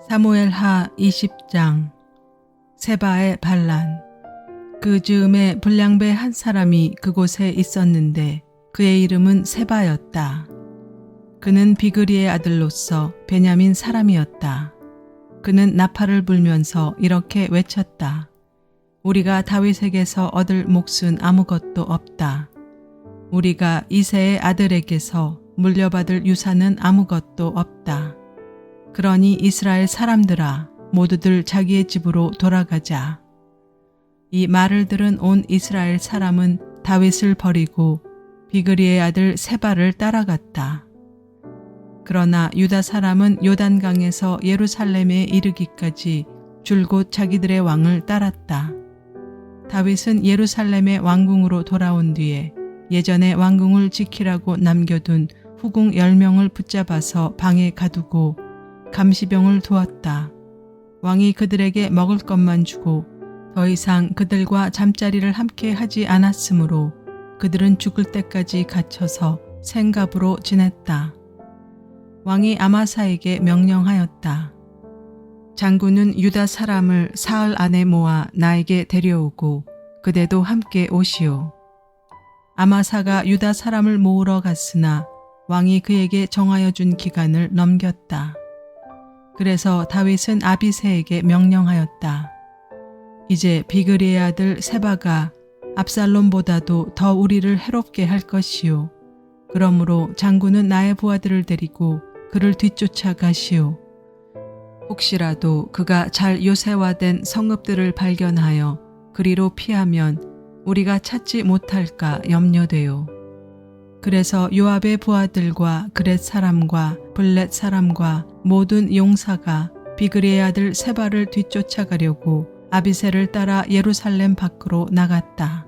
사무엘하 20장. 세바의 반란. 그 즈음에 불량배 한 사람이 그곳에 있었는데 그의 이름은 세바였다. 그는 비그리의 아들로서 베냐민 사람이었다. 그는 나팔을 불면서 이렇게 외쳤다. 우리가 다윗에게서 얻을 몫은 아무것도 없다. 우리가 이새의 아들에게서 물려받을 유산은 아무것도 없다. 그러니 이스라엘 사람들아, 모두들 자기의 집으로 돌아가자. 이 말을 들은 온 이스라엘 사람은 다윗을 버리고 비그리의 아들 세바를 따라갔다. 그러나 유다 사람은 요단강에서 예루살렘에 이르기까지 줄곧 자기들의 왕을 따랐다. 다윗은 예루살렘의 왕궁으로 돌아온 뒤에 예전에 왕궁을 지키라고 남겨둔 후궁 10명을 붙잡아서 방에 가두고 감시병을 두었다. 왕이 그들에게 먹을 것만 주고 더 이상 그들과 잠자리를 함께 하지 않았으므로 그들은 죽을 때까지 갇혀서 생갑으로 지냈다. 왕이 아마사에게 명령하였다. 장군은 유다 사람을 사흘 안에 모아 나에게 데려오고 그대도 함께 오시오. 아마사가 유다 사람을 모으러 갔으나 왕이 그에게 정하여 준 기간을 넘겼다. 그래서 다윗은 아비새에게 명령하였다. 이제 비그리의 아들 세바가 압살롬보다도 더 우리를 해롭게 할 것이요. 그러므로 장군은 나의 부하들을 데리고 그를 뒤쫓아 가시오. 혹시라도 그가 잘 요새화된 성읍들을 발견하여 그리로 피하면 우리가 찾지 못할까 염려되오. 그래서 요압의 부하들과 그렛 사람과 블렛 사람과 모든 용사가 비그리의 아들 세바를 뒤쫓아가려고 아비새를 따라 예루살렘 밖으로 나갔다.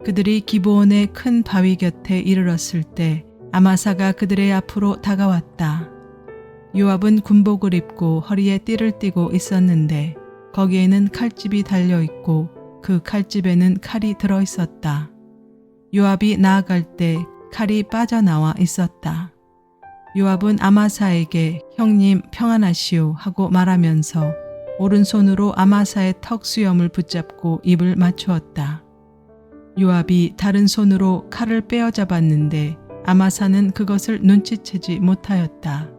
그들이 기브온의 큰 바위 곁에 이르렀을 때 아마사가 그들의 앞으로 다가왔다. 요압은 군복을 입고 허리에 띠를 띠고 있었는데 거기에는 칼집이 달려있고 그 칼집에는 칼이 들어있었다. 요압이 나아갈 때 칼이 빠져나와 있었다. 요압은 아마사에게 형님 평안하시오 하고 말하면서 오른손으로 아마사의 턱 수염을 붙잡고 입을 맞추었다. 요압이 다른 손으로 칼을 빼어잡았는데 아마사는 그것을 눈치채지 못하였다.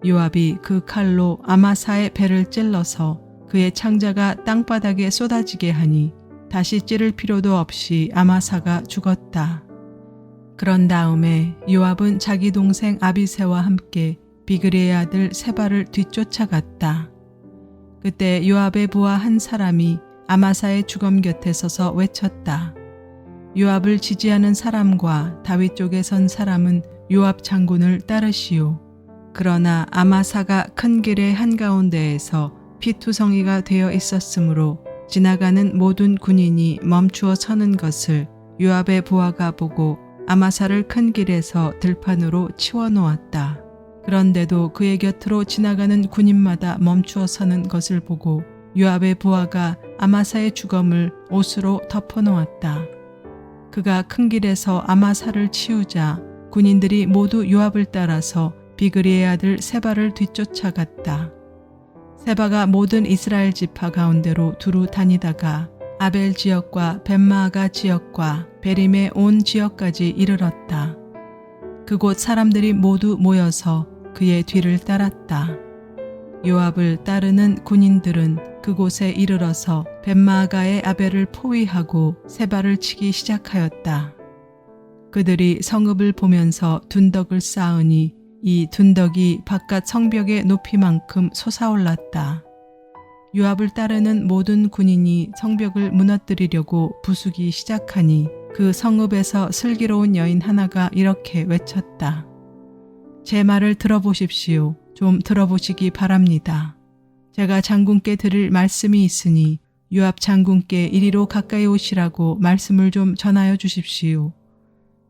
요압이 그 칼로 아마사의 배를 찔러서 그의 창자가 땅바닥에 쏟아지게 하니 다시 찌를 필요도 없이 아마사가 죽었다. 그런 다음에 요압은 자기 동생 아비새와 함께 비그리의 아들 세바를 뒤쫓아갔다. 그때 요압의 부하 한 사람이 아마사의 주검 곁에 서서 외쳤다. 요압을 지지하는 사람과 다윗 쪽에 선 사람은 요압 장군을 따르시오. 그러나 아마사가 큰 길의 한가운데에서 피투성이가 되어 있었으므로 지나가는 모든 군인이 멈추어 서는 것을 요압의 부하가 보고 아마사를 큰 길에서 들판으로 치워놓았다. 그런데도 그의 곁으로 지나가는 군인마다 멈추어 서는 것을 보고 요압의 부하가 아마사의 주검을 옷으로 덮어놓았다. 그가 큰 길에서 아마사를 치우자 군인들이 모두 요압을 따라서 비그리의 아들 세바를 뒤쫓아갔다. 세바가 모든 이스라엘 지파 가운데로 두루 다니다가 아벨 지역과 벳마아가 지역과 베림의 온 지역까지 이르렀다. 그곳 사람들이 모두 모여서 그의 뒤를 따랐다. 요압을 따르는 군인들은 그곳에 이르러서 벳마아가의 아벨을 포위하고 세바를 치기 시작하였다. 그들이 성읍을 보면서 둔덕을 쌓으니 이 둔덕이 바깥 성벽의 높이만큼 솟아올랐다. 요압을 따르는 모든 군인이 성벽을 무너뜨리려고 부수기 시작하니 그 성읍에서 슬기로운 여인 하나가 이렇게 외쳤다. 제 말을 들어보십시오. 좀 들어보시기 바랍니다. 제가 장군께 드릴 말씀이 있으니 요압 장군께 이리로 가까이 오시라고 말씀을 좀 전하여 주십시오.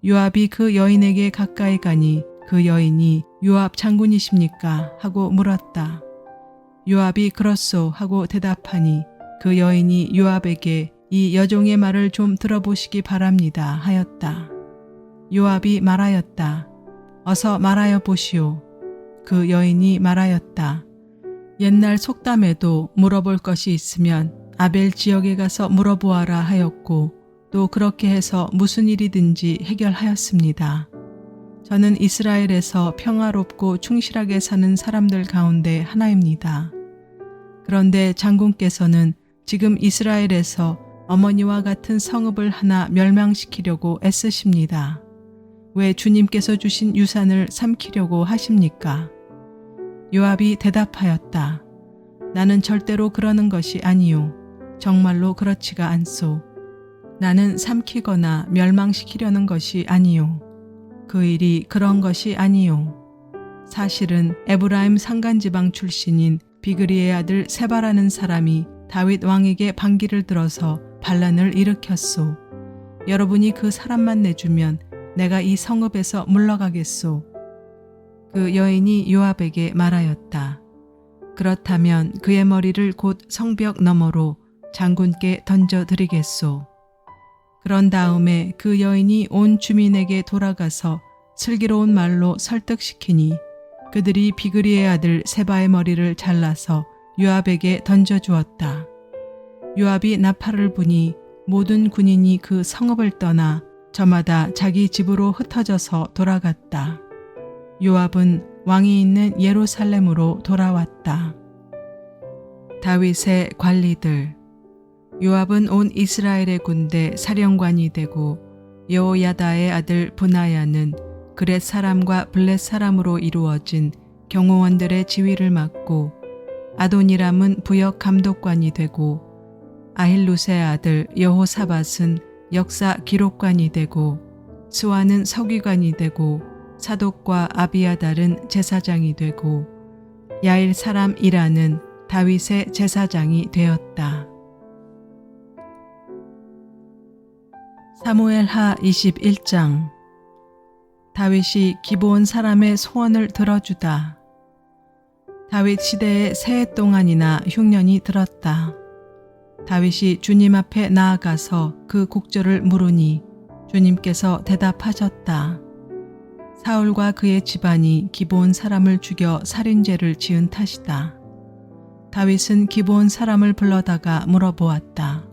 요압이 그 여인에게 가까이 가니 그 여인이 요압 장군이십니까? 하고 물었다. 요압이 그렇소 하고 대답하니 그 여인이 요압에게 이 여종의 말을 좀 들어보시기 바랍니다 하였다. 요압이 말하였다. 어서 말하여 보시오. 그 여인이 말하였다. 옛날 속담에도 물어볼 것이 있으면 아벨 지역에 가서 물어보아라 하였고 또 그렇게 해서 무슨 일이든지 해결하였습니다. 저는 이스라엘에서 평화롭고 충실하게 사는 사람들 가운데 하나입니다. 그런데 장군께서는 지금 이스라엘에서 어머니와 같은 성읍을 하나 멸망시키려고 애쓰십니다. 왜 주님께서 주신 유산을 삼키려고 하십니까? 요압이 대답하였다. 나는 절대로 그러는 것이 아니요. 정말로 그렇지가 않소. 나는 삼키거나 멸망시키려는 것이 아니요. 그 일이 그런 것이 아니요. 사실은 에브라임 산간지방 출신인 비그리의 아들 세바라는 사람이 다윗 왕에게 반기를 들어서 반란을 일으켰소. 여러분이 그 사람만 내주면 내가 이 성읍에서 물러가겠소. 그 여인이 요압에게 말하였다. 그렇다면 그의 머리를 곧 성벽 너머로 장군께 던져드리겠소. 그런 다음에 그 여인이 온 주민에게 돌아가서 슬기로운 말로 설득시키니 그들이 비그리의 아들 세바의 머리를 잘라서 요압에게 던져주었다. 요압이 나팔을 부니 모든 군인이 그 성읍을 떠나 저마다 자기 집으로 흩어져서 돌아갔다. 요압은 왕이 있는 예루살렘으로 돌아왔다. 다윗의 관리들. 요압은 온 이스라엘의 군대 사령관이 되고 여호야다의 아들 브나야는 그렛 사람과 블렛 사람으로 이루어진 경호원들의 지휘를 맡고 아도니람은 부역 감독관이 되고 아힐루스의 아들 여호사밧은 역사 기록관이 되고 스와는 서기관이 되고 사독과 아비아달은 제사장이 되고 야일 사람 이라는 다윗의 제사장이 되었다. 사무엘하 21장. 다윗이 기브온 사람의 소원을 들어주다. 다윗 시대에 세 해 동안이나 흉년이 들었다. 다윗이 주님 앞에 나아가서 그 국절을 물으니 주님께서 대답하셨다. 사울과 그의 집안이 기브온 사람을 죽여 살인죄를 지은 탓이다. 다윗은 기브온 사람을 불러다가 물어보았다.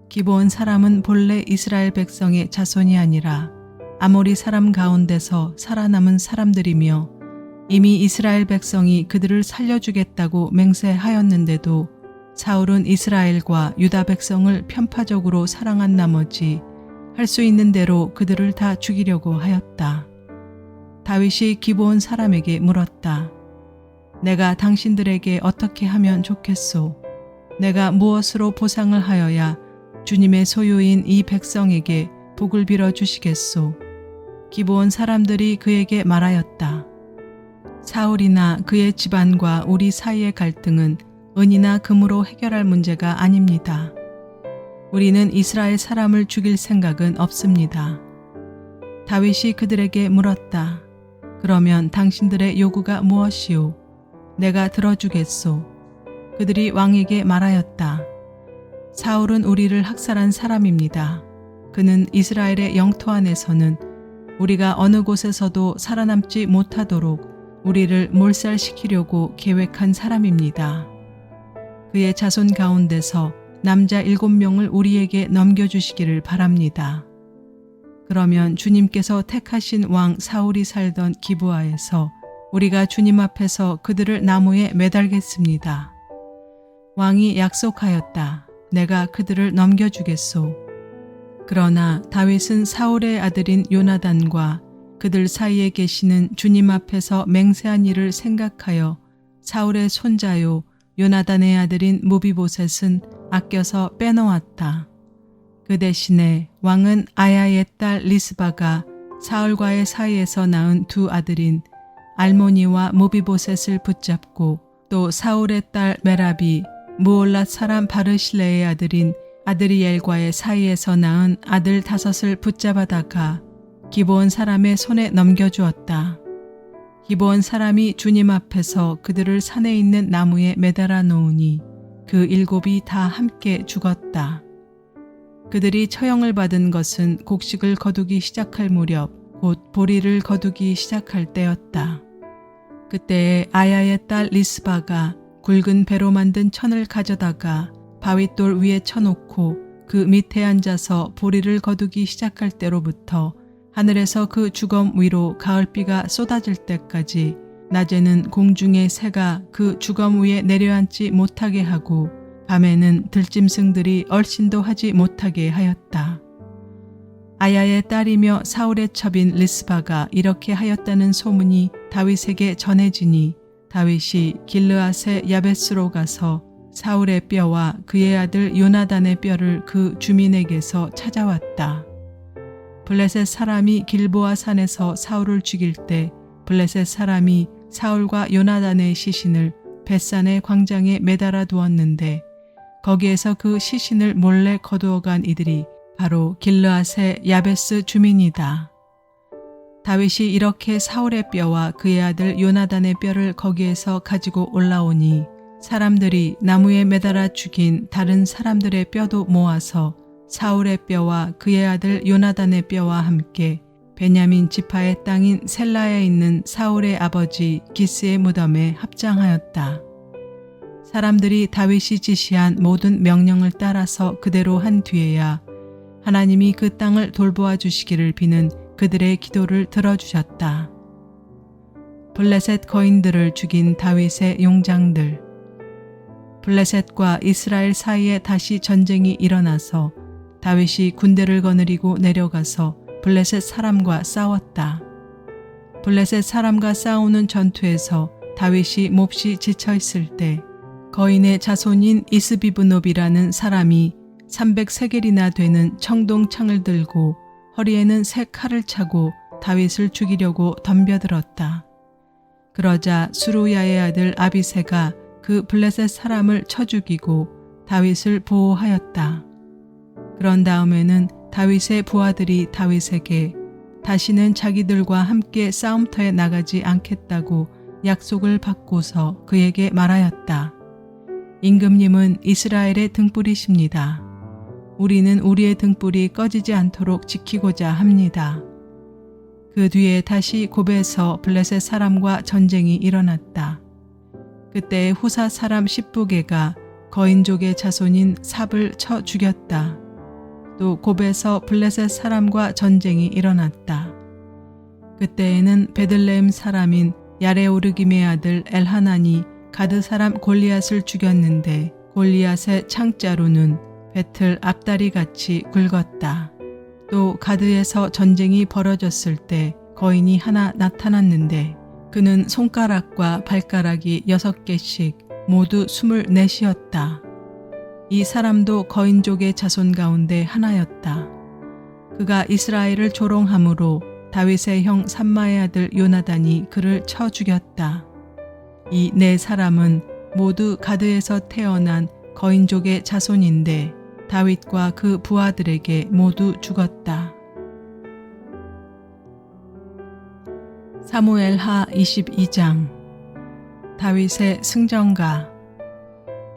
기브온 사람은 본래 이스라엘 백성의 자손이 아니라 아모리 사람 가운데서 살아남은 사람들이며 이미 이스라엘 백성이 그들을 살려주겠다고 맹세하였는데도 사울은 이스라엘과 유다 백성을 편파적으로 사랑한 나머지 할 수 있는 대로 그들을 다 죽이려고 하였다. 다윗이 기브온 사람에게 물었다. 내가 당신들에게 어떻게 하면 좋겠소? 내가 무엇으로 보상을 하여야 주님의 소유인 이 백성에게 복을 빌어 주시겠소? 기브온 사람들이 그에게 말하였다. 사울이나 그의 집안과 우리 사이의 갈등은 은이나 금으로 해결할 문제가 아닙니다. 우리는 이스라엘 사람을 죽일 생각은 없습니다. 다윗이 그들에게 물었다. 그러면 당신들의 요구가 무엇이오? 내가 들어주겠소. 그들이 왕에게 말하였다. 사울은 우리를 학살한 사람입니다. 그는 이스라엘의 영토 안에서는 우리가 어느 곳에서도 살아남지 못하도록 우리를 몰살시키려고 계획한 사람입니다. 그의 자손 가운데서 남자 7명을 우리에게 넘겨주시기를 바랍니다. 그러면 주님께서 택하신 왕 사울이 살던 기브아에서 우리가 주님 앞에서 그들을 나무에 매달겠습니다. 왕이 약속하였다. 내가 그들을 넘겨주겠소. 그러나 다윗은 사울의 아들인 요나단과 그들 사이에 계시는 주님 앞에서 맹세한 일을 생각하여 사울의 손자요 요나단의 아들인 무비보셋은 아껴서 빼놓았다. 그 대신에 왕은 아야의 딸 리스바가 사울과의 사이에서 낳은 두 아들인 알모니와 무비보셋을 붙잡고 또 사울의 딸 메랍이 무올랏 사람 바르실레의 아들인 아드리엘과의 사이에서 낳은 아들 5을 붙잡아다가 기브온 사람의 손에 넘겨주었다. 기브온 사람이 주님 앞에서 그들을 산에 있는 나무에 매달아 놓으니 그 7이 다 함께 죽었다. 그들이 처형을 받은 것은 곡식을 거두기 시작할 무렵 곧 보리를 거두기 시작할 때였다. 그때에 아야의 딸 리스바가 굵은 배로 만든 천을 가져다가 바윗돌 위에 쳐놓고 그 밑에 앉아서 보리를 거두기 시작할 때로부터 하늘에서 그 주검 위로 가을비가 쏟아질 때까지 낮에는 공중의 새가 그 주검 위에 내려앉지 못하게 하고 밤에는 들짐승들이 얼씬도 하지 못하게 하였다. 아야의 딸이며 사울의 첩인 리스바가 이렇게 하였다는 소문이 다윗에게 전해지니 다윗이 길르앗의 야베스로 가서 사울의 뼈와 그의 아들 요나단의 뼈를 그 주민에게서 찾아왔다. 블레셋 사람이 길보아 산에서 사울을 죽일 때 블레셋 사람이 사울과 요나단의 시신을 벳산의 광장에 매달아 두었는데 거기에서 그 시신을 몰래 거두어간 이들이 바로 길르앗의 야베스 주민이다. 다윗이 이렇게 사울의 뼈와 그의 아들 요나단의 뼈를 거기에서 가지고 올라오니 사람들이 나무에 매달아 죽인 다른 사람들의 뼈도 모아서 사울의 뼈와 그의 아들 요나단의 뼈와 함께 베냐민 지파의 땅인 셀라에 있는 사울의 아버지 기스의 무덤에 합장하였다. 사람들이 다윗이 지시한 모든 명령을 따라서 그대로 한 뒤에야 하나님이 그 땅을 돌보아 주시기를 비는 그들의 기도를 들어주셨다. 블레셋 거인들을 죽인 다윗의 용장들. 블레셋과 이스라엘 사이에 다시 전쟁이 일어나서 다윗이 군대를 거느리고 내려가서 블레셋 사람과 싸웠다. 블레셋 사람과 싸우는 전투에서 다윗이 몹시 지쳐 있을 때 거인의 자손인 이스비브노비라는 사람이 300세겔이나 되는 청동창을 들고 허리에는 새 칼을 차고 다윗을 죽이려고 덤벼들었다. 그러자 수루야의 아들 아비새가 그 블레셋 사람을 쳐 죽이고 다윗을 보호하였다. 그런 다음에는 다윗의 부하들이 다윗에게 다시는 자기들과 함께 싸움터에 나가지 않겠다고 약속을 받고서 그에게 말하였다. 임금님은 이스라엘의 등불이십니다. 우리는 우리의 등불이 꺼지지 않도록 지키고자 합니다. 그 뒤에 다시 곱에서 블레셋 사람과 전쟁이 일어났다. 그때 후사 사람 십부게가 거인족의 자손인 삽을 쳐 죽였다. 또 곱에서 블레셋 사람과 전쟁이 일어났다. 그때에는 베들레헴 사람인 야레오르김의 아들 엘하난이 가드 사람 골리앗을 죽였는데 골리앗의 창자루는 배틀 앞다리같이 굵었다. 또 가드에서 전쟁이 벌어졌을 때 거인이 하나 나타났는데 그는 손가락과 발가락이 6개씩 모두 24이었다. 이 사람도 거인족의 자손 가운데 하나였다. 그가 이스라엘을 조롱함으로 다윗의 형 삼마의 아들 요나단이 그를 쳐 죽였다. 이 네 사람은 모두 가드에서 태어난 거인족의 자손인데 다윗과 그 부하들에게 모두 죽었다. 사무엘하 22장. 다윗의 승전가.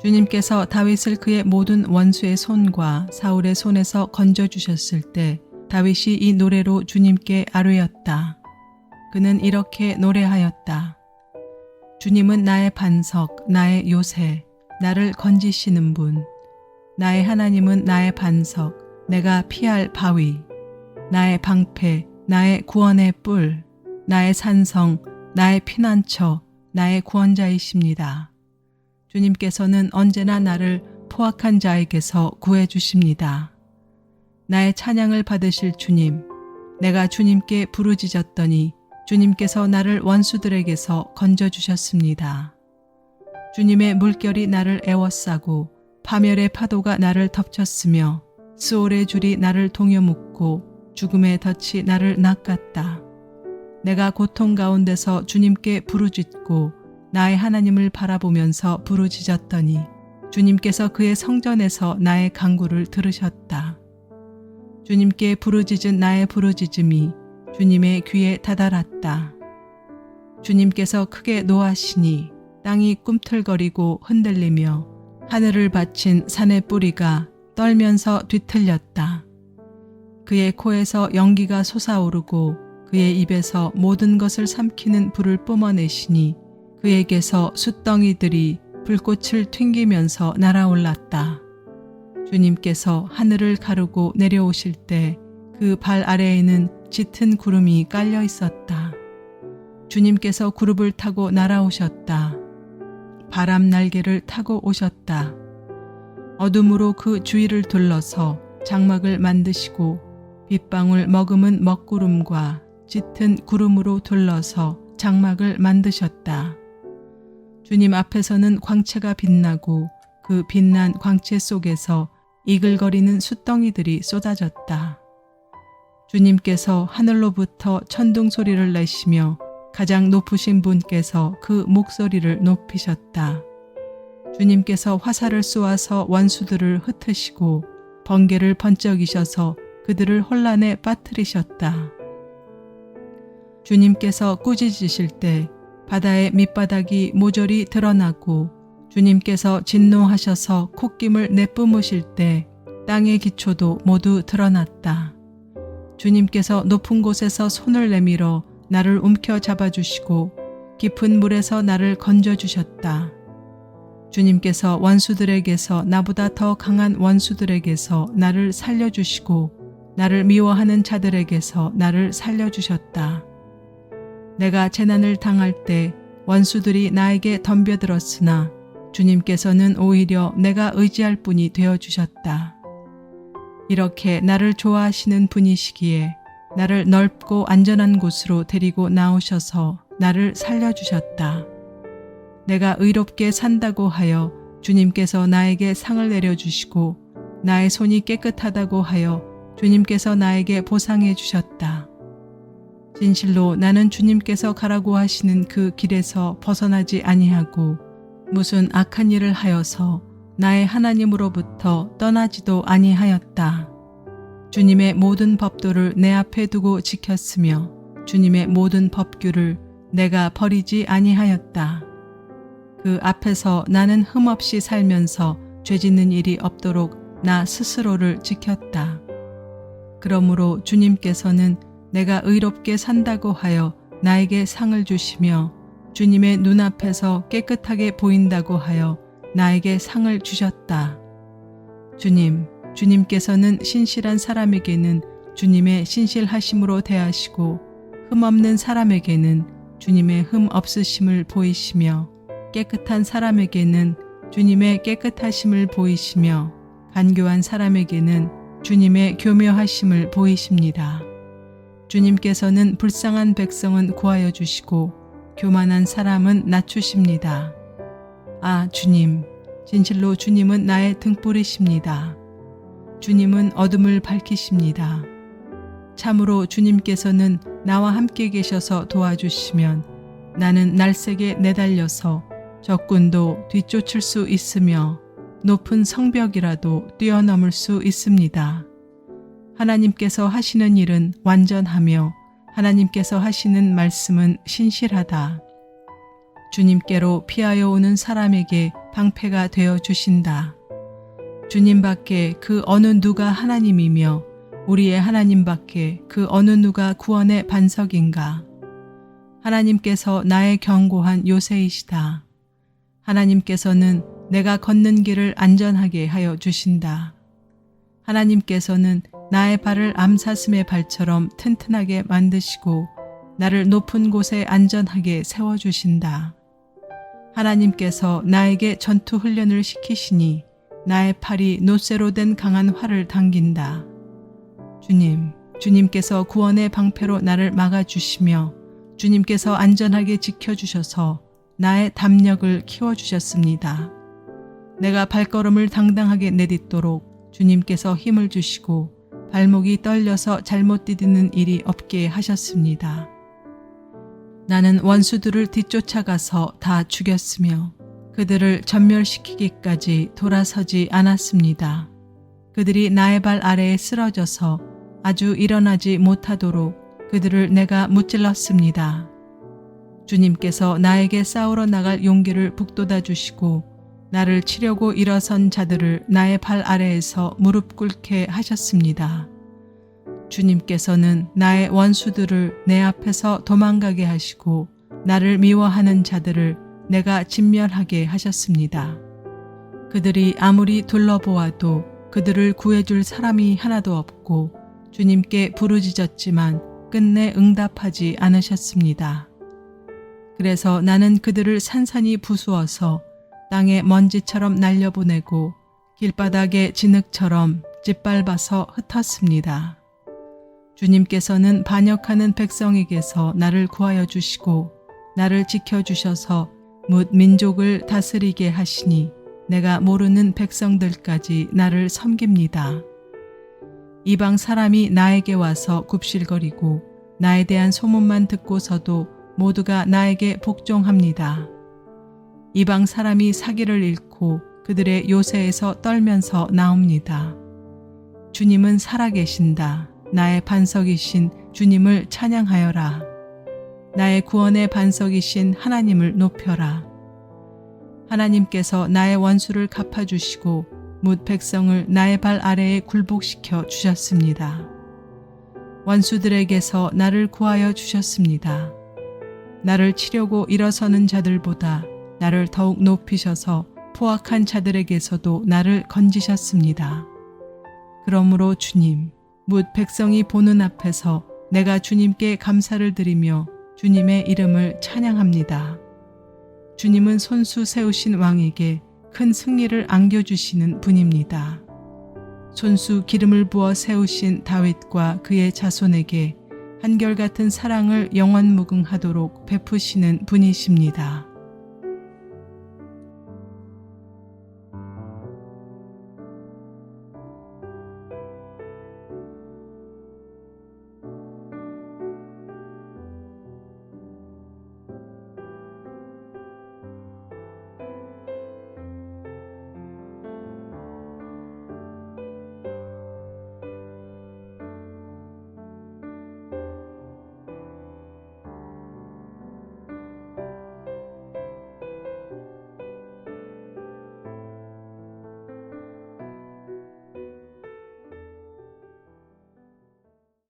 주님께서 다윗을 그의 모든 원수의 손과 사울의 손에서 건져주셨을 때 다윗이 이 노래로 주님께 아뢰었다. 그는 이렇게 노래하였다. 주님은 나의 반석, 나의 요새, 나를 건지시는 분. 나의 하나님은 나의 반석, 내가 피할 바위, 나의 방패, 나의 구원의 뿔, 나의 산성, 나의 피난처, 나의 구원자이십니다. 주님께서는 언제나 나를 포악한 자에게서 구해주십니다. 나의 찬양을 받으실 주님, 내가 주님께 부르짖었더니 주님께서 나를 원수들에게서 건져주셨습니다. 주님의 물결이 나를 에워싸고 파멸의 파도가 나를 덮쳤으며 스올의 줄이 나를 동여묶고 죽음의 덫이 나를 낚았다. 내가 고통 가운데서 주님께 부르짖고 나의 하나님을 바라보면서 부르짖었더니 주님께서 그의 성전에서 나의 간구를 들으셨다. 주님께 부르짖은 나의 부르짖음이 주님의 귀에 다다랐다. 주님께서 크게 노하시니 땅이 꿈틀거리고 흔들리며 하늘을 받친 산의 뿌리가 떨면서 뒤틀렸다. 그의 코에서 연기가 솟아오르고 그의 입에서 모든 것을 삼키는 불을 뿜어내시니 그에게서 숯덩이들이 불꽃을 튕기면서 날아올랐다. 주님께서 하늘을 가르고 내려오실 때 그 발 아래에는 짙은 구름이 깔려 있었다. 주님께서 구름을 타고 날아오셨다. 바람 날개를 타고 오셨다. 어둠으로 그 주위를 둘러서 장막을 만드시고 빗방울 머금은 먹구름과 짙은 구름으로 둘러서 장막을 만드셨다. 주님 앞에서는 광채가 빛나고 그 빛난 광채 속에서 이글거리는 숫덩이들이 쏟아졌다. 주님께서 하늘로부터 천둥 소리를 내시며 가장 높으신 분께서 그 목소리를 높이셨다. 주님께서 화살을 쏘아서 원수들을 흩으시고 번개를 번쩍이셔서 그들을 혼란에 빠뜨리셨다. 주님께서 꾸짖으실 때 바다의 밑바닥이 모조리 드러나고 주님께서 진노하셔서 콧김을 내뿜으실 때 땅의 기초도 모두 드러났다. 주님께서 높은 곳에서 손을 내밀어 나를 움켜 잡아주시고 깊은 물에서 나를 건져주셨다. 주님께서 원수들에게서 나보다 더 강한 원수들에게서 나를 살려주시고 나를 미워하는 자들에게서 나를 살려주셨다. 내가 재난을 당할 때 원수들이 나에게 덤벼들었으나 주님께서는 오히려 내가 의지할 분이 되어주셨다. 이렇게 나를 좋아하시는 분이시기에 나를 넓고 안전한 곳으로 데리고 나오셔서 나를 살려주셨다. 내가 의롭게 산다고 하여 주님께서 나에게 상을 내려주시고 나의 손이 깨끗하다고 하여 주님께서 나에게 보상해 주셨다. 진실로 나는 주님께서 가라고 하시는 그 길에서 벗어나지 아니하고 무슨 악한 일을 하여서 나의 하나님으로부터 떠나지도 아니하였다. 주님의 모든 법도를 내 앞에 두고 지켰으며 주님의 모든 법규를 내가 버리지 아니하였다. 그 앞에서 나는 흠없이 살면서 죄짓는 일이 없도록 나 스스로를 지켰다. 그러므로 주님께서는 내가 의롭게 산다고 하여 나에게 상을 주시며 주님의 눈앞에서 깨끗하게 보인다고 하여 나에게 상을 주셨다. 주님께서는 신실한 사람에게는 주님의 신실하심으로 대하시고 흠없는 사람에게는 주님의 흠 없으심을 보이시며 깨끗한 사람에게는 주님의 깨끗하심을 보이시며 간교한 사람에게는 주님의 교묘하심을 보이십니다. 주님께서는 불쌍한 백성은 구하여 주시고 교만한 사람은 낮추십니다. 아, 주님, 진실로 주님은 나의 등불이십니다. 주님은 어둠을 밝히십니다. 참으로 주님께서는 나와 함께 계셔서 도와주시면 나는 날쌔게 내달려서 적군도 뒤쫓을 수 있으며 높은 성벽이라도 뛰어넘을 수 있습니다. 하나님께서 하시는 일은 완전하며 하나님께서 하시는 말씀은 신실하다. 주님께로 피하여 오는 사람에게 방패가 되어 주신다. 주님밖에 그 어느 누가 하나님이며 우리의 하나님밖에 그 어느 누가 구원의 반석인가. 하나님께서 나의 견고한 요새이시다. 하나님께서는 내가 걷는 길을 안전하게 하여 주신다. 하나님께서는 나의 발을 암사슴의 발처럼 튼튼하게 만드시고 나를 높은 곳에 안전하게 세워주신다. 하나님께서 나에게 전투 훈련을 시키시니 나의 팔이 놋쇠로 된 강한 활을 당긴다. 주님께서 구원의 방패로 나를 막아주시며 주님께서 안전하게 지켜주셔서 나의 담력을 키워주셨습니다. 내가 발걸음을 당당하게 내딛도록 주님께서 힘을 주시고 발목이 떨려서 잘못 디디는 일이 없게 하셨습니다. 나는 원수들을 뒤쫓아가서 다 죽였으며 그들을 전멸시키기까지 돌아서지 않았습니다. 그들이 나의 발 아래에 쓰러져서 아주 일어나지 못하도록 그들을 내가 무찔렀습니다. 주님께서 나에게 싸우러 나갈 용기를 북돋아 주시고 나를 치려고 일어선 자들을 나의 발 아래에서 무릎 꿇게 하셨습니다. 주님께서는 나의 원수들을 내 앞에서 도망가게 하시고 나를 미워하는 자들을 내가 진멸하게 하셨습니다. 그들이 아무리 둘러보아도 그들을 구해줄 사람이 하나도 없고 주님께 부르짖었지만 끝내 응답하지 않으셨습니다. 그래서 나는 그들을 산산이 부수어서 땅에 먼지처럼 날려보내고 길바닥에 진흙처럼 짓밟아서 흩었습니다. 주님께서는 반역하는 백성에게서 나를 구하여 주시고 나를 지켜주셔서 뭇 민족을 다스리게 하시니 내가 모르는 백성들까지 나를 섬깁니다. 이방 사람이 나에게 와서 굽실거리고 나에 대한 소문만 듣고서도 모두가 나에게 복종합니다. 이방 사람이 사기를 잃고 그들의 요새에서 떨면서 나옵니다. 주님은 살아계신다. 나의 반석이신 주님을 찬양하여라. 나의 구원의 반석이신 하나님을 높여라. 하나님께서 나의 원수를 갚아주시고 뭇 백성을 나의 발 아래에 굴복시켜 주셨습니다. 원수들에게서 나를 구하여 주셨습니다. 나를 치려고 일어서는 자들보다 나를 더욱 높이셔서 포악한 자들에게서도 나를 건지셨습니다. 그러므로 주님, 뭇 백성이 보는 앞에서 내가 주님께 감사를 드리며 주님의 이름을 찬양합니다. 주님은 손수 세우신 왕에게 큰 승리를 안겨주시는 분입니다. 손수 기름을 부어 세우신 다윗과 그의 자손에게 한결같은 사랑을 영원무궁하도록 베푸시는 분이십니다.